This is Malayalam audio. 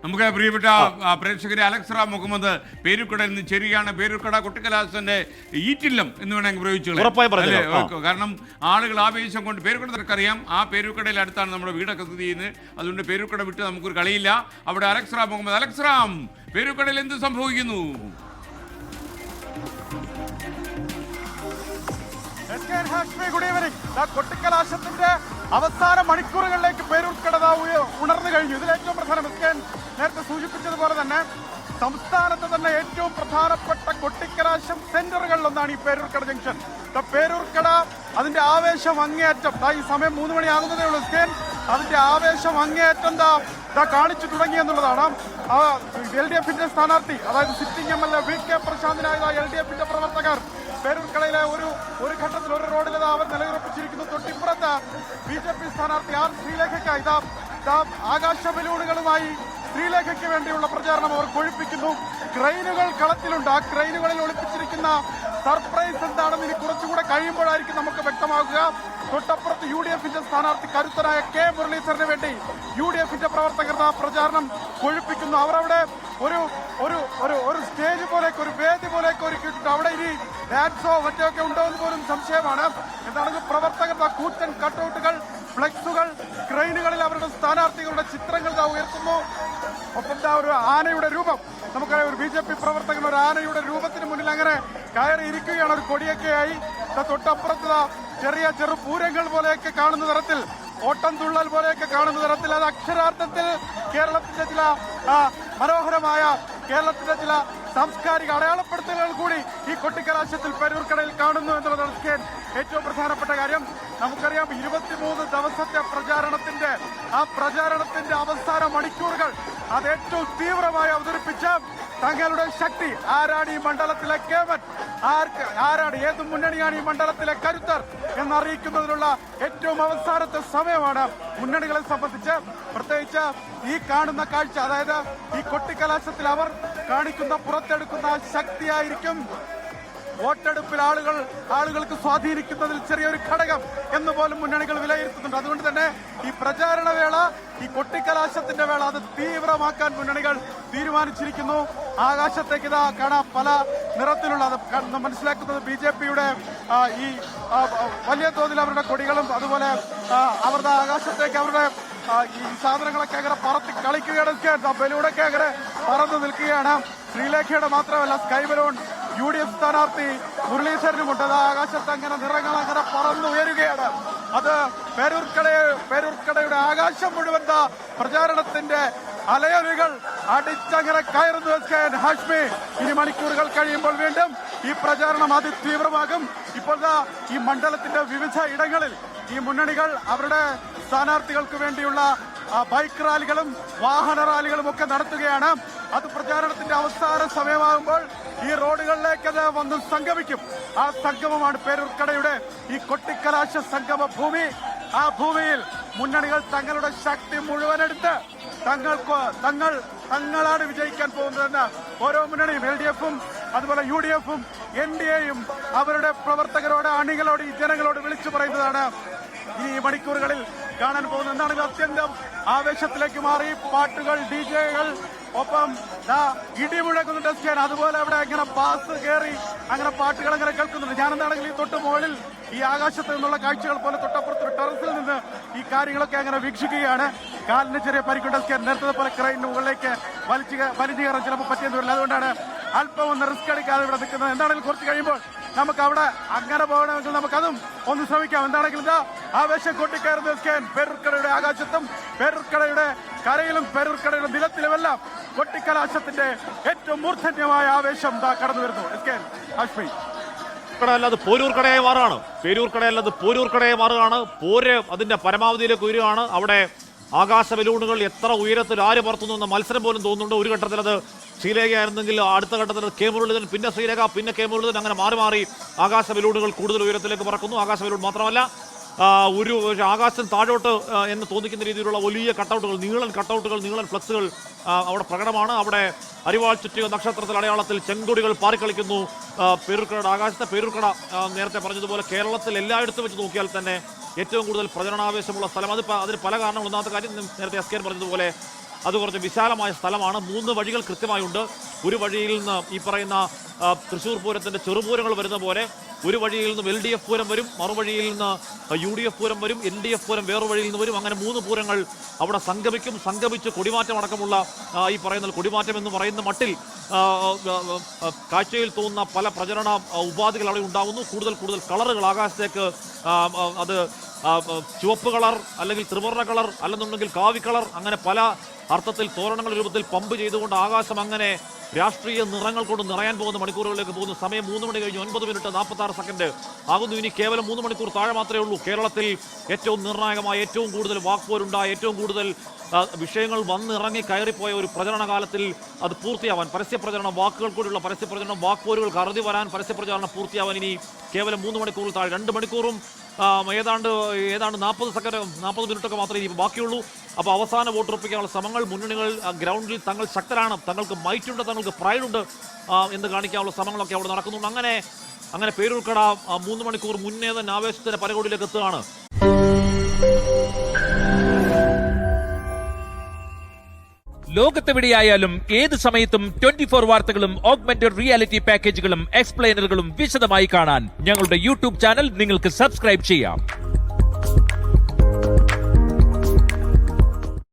നമുക്ക് പ്രിയപ്പെട്ട പ്രേക്ഷകരെ അലക്സറ മുഹമ്മദ് പേരുക്കടയിൽ നിന്ന് ചേരുകയാണ്. പേരുക്കട കൊട്ടിക്കലാശന്റെ ഈറ്റില്ലം എന്ന് വേണമെങ്കിൽ പ്രയോഗിച്ചു. കാരണം ആളുകൾ ആവേശം കൊണ്ട് പേരുക്കടക്കറിയാം, ആ പേരുക്കടയിൽ അടുത്താണ് നമ്മുടെ വീടൊക്കെ സ്ഥിതി ചെയ്യുന്നത്. അതുകൊണ്ട് പേരുക്കട വിട്ട് നമുക്കൊരു കളിയില്ല. അവിടെ അലക്സറ മുഹമ്മദ്. അലക്സറാം, പേരുക്കടയിൽ എന്ത് സംഭവിക്കുന്നു? കൊട്ടിക്കലാശത്തിന്റെ അവസാന മണിക്കൂറുകളിലേക്ക് പേരൂർക്കട ഉണർന്നു കഴിഞ്ഞു. ഇതിൽ ഏറ്റവും പ്രധാനം നേരത്തെ സൂചിപ്പിച്ചതുപോലെ തന്നെ സംസ്ഥാനത്ത് തന്നെ ഏറ്റവും പ്രധാനപ്പെട്ട കൊട്ടിക്കലാശം സെന്ററുകളിലൊന്നാണ് ഈ പേരൂർക്കട ജംഗ്ഷൻ. പേരൂർക്കട അതിന്റെ ആവേശം അങ്ങേയറ്റം ഈ സമയം 3 മണിയാകുന്നതേ ഉള്ളൂ. അതിന്റെ ആവേശം അങ്ങേയറ്റം കാണിച്ചു തുടങ്ങി എന്നുള്ളതാണ്. LDFന്റെ സ്ഥാനാർത്ഥി, അതായത് സിറ്റിംഗ് MLA VK പ്രശാന്തിനായ LDFന്റെ പ്രവർത്തകർ പേരൂർക്കടയിലെ ഒരു ഘട്ടത്തിൽ ഒരു റോഡിൽ അവർ നിലയുറപ്പിച്ചിരിക്കുന്നു. തൊട്ടിപ്പുറത്ത് BJP സ്ഥാനാർത്ഥി R ശ്രീലേഖയ്ക്ക് ആകാശ ബലൂണുകളുമായി ശ്രീലേഖയ്ക്ക് വേണ്ടിയുള്ള പ്രചാരണം അവർ കൊഴുപ്പിക്കുന്നു. ക്രെയിനുകൾ കളത്തിലുണ്ട്. ആ ക്രെയിനുകളിൽ ഒളിപ്പിച്ചിരിക്കുന്ന സർപ്രൈസ് എന്താണെന്ന് ഇനി കുറച്ചുകൂടെ കഴിയുമ്പോഴായിരിക്കും നമുക്ക് വ്യക്തമാകുക. തൊട്ടപ്പുറത്ത് UDFന്റെ സ്ഥാനാർത്ഥി കരുത്തനായ K മുരളീധരന് വേണ്ടി UDFന്റെ പ്രവർത്തകർ പ്രചാരണം കൊഴുപ്പിക്കുന്നു. അവരവിടെ ഒരു സ്റ്റേജ് പോലേക്ക്, ഒരു വേദി പോലേക്ക് ഒരുക്കിയിട്ടുണ്ട്. അവിടെ ഇനി ഡാൻസോ മറ്റൊക്കെ ഉണ്ടോ എന്ന് പോലും സംശയമാണ്. എന്താണെങ്കിൽ പ്രവർത്തകർ കൂറ്റൻ കട്ടൗട്ടുകൾ, ഫ്ലെക്സുകൾ, ക്രെയിനുകളിൽ അവരുടെ സ്ഥാനാർത്ഥികളുടെ ചിത്രങ്ങൾ ഉയർത്തുന്നു. ഒപ്പം ഒരു ആനയുടെ രൂപം, നമുക്കറിയാം ഒരു BJP പ്രവർത്തകൻ ഒരു ആനയുടെ രൂപത്തിന് മുന്നിൽ അങ്ങനെ കയറി ഇരിക്കുകയാണ്. ഒരു കൊടിയൊക്കെയായി തൊട്ടപ്പുറത്ത് ചെറു പൂരങ്ങൾ പോലെയൊക്കെ കാണുന്ന തരത്തിൽ, ഓട്ടം തുള്ളൽ പോലെയൊക്കെ കാണുന്ന തരത്തിൽ, അത് അക്ഷരാർത്ഥത്തിൽ കേരളത്തിന്റെ ചില മനോഹരമായ കേരളത്തിന്റെ ചില സാംസ്കാരിക അടയാളപ്പെടുത്തലുകൾ കൂടി ഈ കൊട്ടിക്കലാശത്തിൽ പേരൂർക്കടയിൽ കാണുന്നു എന്നുള്ളതാണ് ഏറ്റവും പ്രധാനപ്പെട്ട കാര്യം. നമുക്കറിയാം 23 ദിവസത്തെ പ്രചാരണത്തിന്റെ അവസാന മണിക്കൂറുകൾ അത് ഏറ്റവും തീവ്രമായി അവതരിപ്പിച്ച തങ്ങളുടെ ശക്തി ആരാണ് ഈ മണ്ഡലത്തിലെ കേവൻ, ആരാണ് ഏത് മുന്നണിയാണ് ഈ മണ്ഡലത്തിലെ കരുത്തർ എന്നറിയിക്കുന്നതിനുള്ള ഏറ്റവും അവസാനത്തെ സമയമാണ് മുന്നണികളെ സംബന്ധിച്ച്. പ്രത്യേകിച്ച് ഈ കാണുന്ന കാഴ്ച, അതായത് ഈ കൊട്ടിക്കലാശത്തിൽ അവർ കാണിക്കുന്ന പുറത്തെടുക്കുന്ന ശക്തിയായിരിക്കും വോട്ടെടുപ്പിൽ ആളുകൾക്ക് സ്വാധീനിക്കുന്നതിൽ ചെറിയൊരു ഘടകം എന്ന് പോലും മുന്നണികൾ വിലയിരുത്തുന്നുണ്ട്. അതുകൊണ്ട് തന്നെ ഈ പ്രചാരണ വേള, ഈ കൊട്ടിക്കലാശത്തിന്റെ വേള അത് തീവ്രമാക്കാൻ മുന്നണികൾ തീരുമാനിച്ചിരിക്കുന്നു. ആകാശത്തേക്ക് കാണാം പല നിറത്തിലുള്ള, അത് മനസ്സിലാക്കുന്നത് BJPയുടെ ഈ വലിയ തോതിൽ അവരുടെ കൊടികളും അതുപോലെ അവരുടെ ആകാശത്തേക്ക് അവരുടെ ഈ സാധനങ്ങളൊക്കെ അങ്ങനെ പറത്തി കളിക്കുകയാണ്. ബലൂണൊക്കെ അങ്ങനെ പറന്നു നിൽക്കുകയാണ്. ശ്രീലേഖയുടെ മാത്രമല്ല സ്കൈ ബലൂൺ UDF സ്ഥാനാർത്ഥി മുരളീധരനുമുണ്ട്. അത് ആകാശത്ത് അങ്ങനെ നിറങ്ങൾ അങ്ങനെ പറന്നുയരുകയാണ്. അത് പേരൂർക്കടയുടെ ആകാശം മുഴുവൻ പ്രചാരണത്തിന്റെ അലയൊലികൾ അടിച്ചങ്ങനെ കയറുന്നു വെക്കാൻ ഹാഷ്മി. ഇനി മണിക്കൂറുകൾ കഴിയുമ്പോൾ വീണ്ടും ഈ പ്രചാരണം അതിതീവ്രമാകും. ഇപ്പോൾ ഈ മണ്ഡലത്തിന്റെ വിവിധ ഇടങ്ങളിൽ ഈ മുന്നണികൾ അവരുടെ സ്ഥാനാർത്ഥികൾക്ക് വേണ്ടിയുള്ള ബൈക്ക് റാലികളും വാഹന റാലികളും ഒക്കെ നടത്തുകയാണ്. അത് പ്രചാരണത്തിന്റെ അവസാന സമയമാകുമ്പോൾ ഈ റോഡുകളിലേക്ക് അത് വന്ന് സംഗമിക്കും. ആ സംഗമമാണ് പേരൂർക്കടയുടെ ഈ കൊട്ടിക്കലാശ സംഗമ ഭൂമി. ആ ഭൂമിയിൽ മുന്നണികൾ തങ്ങളുടെ ശക്തി മുഴുവനെടുത്ത് തങ്ങളാണ് വിജയിക്കാൻ പോകുന്നതെന്ന് ഓരോ മുന്നണിയും LDFും അതുപോലെ UDFും NDAയും അവരുടെ പ്രവർത്തകരോട്, അണികളോട്, ഈ ജനങ്ങളോട് വിളിച്ചു പറയുന്നതാണ് ഈ മണിക്കൂറുകളിൽ കാണാൻ പോകുന്നത്. എന്താണെങ്കിൽ അത്യന്തം ആവേശത്തിലേക്ക് മാറി പാട്ടുകൾ, DJകൾ, ഒപ്പം ഇടിമുഴക്കുന്നുണ്ട്. അതുപോലെ അവിടെ ഇങ്ങനെ ബാസ് കയറി അങ്ങനെ പാട്ടുകൾ അങ്ങനെ കേൾക്കുന്നുണ്ട്. ഞാനെന്താണെങ്കിൽ ഈ തൊട്ട് മുകളിൽ ഈ ആകാശത്ത് നിന്നുള്ള കാഴ്ചകൾ പോലെ തൊട്ടപ്പുറത്തൊരു ടെറസിൽ നിന്ന് ഈ കാര്യങ്ങളൊക്കെ അങ്ങനെ വീക്ഷിക്കുകയാണ്. കാലിന് ചെറിയ പരിക്കുണ്ട്. നേരത്തെ പോലെ ക്രെയിനിന് മുകളിലേക്ക് വലിച്ചു കയറാൻ ചിലപ്പോൾ പറ്റിയെന്ന് വരില്ല. അതുകൊണ്ടാണ് അല്പം ഒന്ന് റിസ്ക് എടുക്കാതെ ഇവിടെ നിൽക്കുന്നത്. എന്താണെങ്കിലും കുറച്ച് കഴിയുമ്പോൾ നമുക്ക് അവിടെ അങ്ങനെ പോകണമെങ്കിൽ നമുക്കതും ഒന്ന് ശ്രമിക്കാം. എന്താണെങ്കിലും ആവേശം കൊട്ടിക്കയറുന്ന പേരൂർക്കടയുടെ ആകാശത്തും പേരൂർക്കടയുടെ കരയിലും പേരൂർക്കടയുടെ നിലത്തിലുമെല്ലാം കൊട്ടിക്കലാശത്തിന്റെ ഏറ്റവും മൂർധന്യമായ ആവേശം കടന്നു വരുന്നു. ഹാഷ്മി, അല്ലാതെ പോരൂർക്കടയായി മാറുകയാണ്. പേരൂർക്കടയല്ലാതെ പോരൂർക്കടയായി മാറുകയാണ്. പോര് അതിന്റെ പരമാവധിയിലേക്ക് ഉയരുകയാണ്. അവിടെ ആകാശ ബലൂണുകൾ എത്ര ഉയരത്തിൽ ആര് പറത്തുന്നു എന്ന മത്സരം പോലും തോന്നുന്നുണ്ട്. ഒരു ഘട്ടത്തിൽ അത് ശ്രീലേഖയായിരുന്നെങ്കിൽ അടുത്ത ഘട്ടത്തിൽ K മുരളീധരൻ, പിന്നെ ശ്രീലേഖ, പിന്നെ K മുരളീധരൻ, അങ്ങനെ മാറി മാറി ആകാശ ബലൂണുകൾ കൂടുതൽ ഉയരത്തിലേക്ക് പറക്കുന്നു. ആകാശ ബലൂൺ മാത്രമല്ല, ഒരു ആകാശം താഴോട്ട് എന്ന് തോന്നിക്കുന്ന രീതിയിലുള്ള വലിയ കട്ടൗട്ടുകൾ, നീളൻ കട്ടൗട്ടുകൾ, നീളൻ ഫ്ലക്സുകൾ അവിടെ പ്രകടമാണ്. അവിടെ അരിവാൾ ചുറ്റിയ നക്ഷത്രത്തിൽ അടയാളത്തിൽ ചെങ്കൊടികൾ പാറിക്കളിക്കുന്നു പേരൂർക്കടയുടെ ആകാശത്തെ. പേരൂർക്കട നേരത്തെ പറഞ്ഞതുപോലെ കേരളത്തിൽ എല്ലായിടത്തും വെച്ച് നോക്കിയാൽ തന്നെ ഏറ്റവും കൂടുതൽ പ്രചരണാവേശമുള്ള സ്ഥലം. അതിന് പല കാരണങ്ങൾ. ഒന്നാമത്തെ കാര്യം നേരത്തെ SK പറഞ്ഞതുപോലെ അത് കുറച്ച് വിശാലമായ സ്ഥലമാണ്. 3 വഴികൾ കൃത്യമായുണ്ട്. ഒരു വഴിയിൽ നിന്ന് ഈ പറയുന്ന തൃശ്ശൂർ പൂരത്തിന്റെ ചെറുപൂരങ്ങൾ വരുന്ന പോലെ ഒരു വഴിയിൽ നിന്ന് LDF പൂരം വരും, മറുവഴിയിൽ നിന്ന് UDF പൂരം വരും, NDF പൂരം വേറൊരു വഴിയിൽ നിന്ന് വരും. അങ്ങനെ 3 പൂരങ്ങൾ അവിടെ സംഗമിക്കും. സംഗമിച്ച് കൊടിമാറ്റം അടക്കമുള്ള ഈ പറയുന്ന കൊടിമാറ്റം എന്ന് പറയുന്ന മട്ടിൽ കാഴ്ചയിൽ തോന്നുന്ന പല പ്രചരണ ഉപാധികൾ അവിടെ ഉണ്ടാകുന്നു. കൂടുതൽ കളറുകൾ ആകാശത്തേക്ക്, അത് ചുവപ്പ് കളർ അല്ലെങ്കിൽ ത്രിവർണ്ണ കളർ അല്ലെന്നുണ്ടെങ്കിൽ കാവി കളർ, അങ്ങനെ പല അർത്ഥത്തിൽ തോരണങ്ങളുടെ രൂപത്തിൽ പമ്പ് ചെയ്തുകൊണ്ട് ആകാശം അങ്ങനെ രാഷ്ട്രീയ നിറങ്ങൾ കൊണ്ട് നിറയാൻ പോകുന്ന മണിക്കൂറുകളിലേക്ക് പോകുന്നു. സമയം 3 മണി കഴിഞ്ഞ് 9 മിനിറ്റ് 46 സെക്കൻഡ് ആകുന്നു. ഇനി കേവലം 3 മണിക്കൂർ താഴെ മാത്രമേ ഉള്ളൂ. കേരളത്തിൽ ഏറ്റവും നിർണായകമായ, ഏറ്റവും കൂടുതൽ വാക്പോരുണ്ടായ, ഏറ്റവും കൂടുതൽ വിഷയങ്ങൾ വന്നിറങ്ങി കയറിപ്പോയ ഒരു പ്രചരണ കാലത്തിൽ അത് പൂർത്തിയാവാൻ, പരസ്യപ്രചരണം, വാക്കുകൾ കൂടിയുള്ള പരസ്യപ്രചരണം, വാക്പോരുകൾക്ക് അറുതി വരാൻ, പരസ്യപ്രചരണം പൂർത്തിയാവാൻ ഇനി കേവലം 3 മണിക്കൂറിൽ താഴെ, 2 മണിക്കൂറും ഏതാണ്ട് 40 മിനിറ്റൊക്കെ മാത്രമേ ഇനി ബാക്കിയുള്ളൂ. അപ്പോൾ അവസാന വോട്ടുറപ്പിക്കാനുള്ള ശ്രമങ്ങൾ, മുന്നണികൾ ഗ്രൗണ്ടിൽ തങ്ങൾ ശക്തരാണ്, തങ്ങൾക്ക് മൈറ്റുണ്ട്, തങ്ങൾക്ക് പ്രൈഡുണ്ട് എന്ന് കാണിക്കാനുള്ള ശ്രമങ്ങളൊക്കെ അവിടെ നടക്കുന്നുണ്ട്. അങ്ങനെ പേരൂർക്കട 3 മണിക്കൂർ മുന്നേ തന്നെ ആവേശത്തിന്റെ പരകോടിയിലേക്ക് എത്തുകയാണ്. ലോകത്തെവിടെയായാലും ഏത് സമയത്തും 24 വാർത്തകളും ഓഗ്മെന്റഡ് റിയാലിറ്റി പാക്കേജുകളും എക്സ്പ്ലെയിനറുകളും വിശദമായി കാണാൻ ഞങ്ങളുടെ യൂട്യൂബ് ചാനൽ നിങ്ങൾക്ക് സബ്സ്ക്രൈബ് ചെയ്യാം.